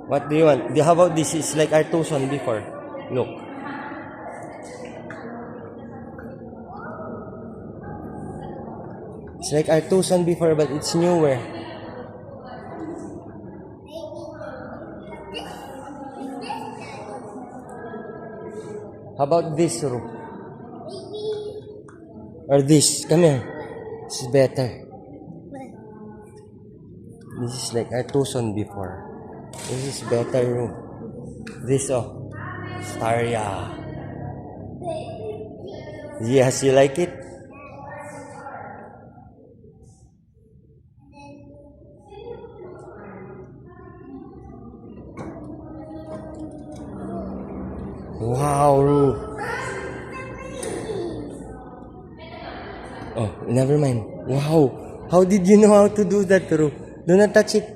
What do you want? How about this? It's like our Tucson before. Look. It's like our Tucson before, but it's newer. How about this, Ru? Or this? Come here. This is better. This is like our Tucson before. This is better, Ru. This, oh. Staria. Yes, you like it? Wow, Ru. Oh, never mind. Wow. How did you know how to do that, Ru? Do not touch it.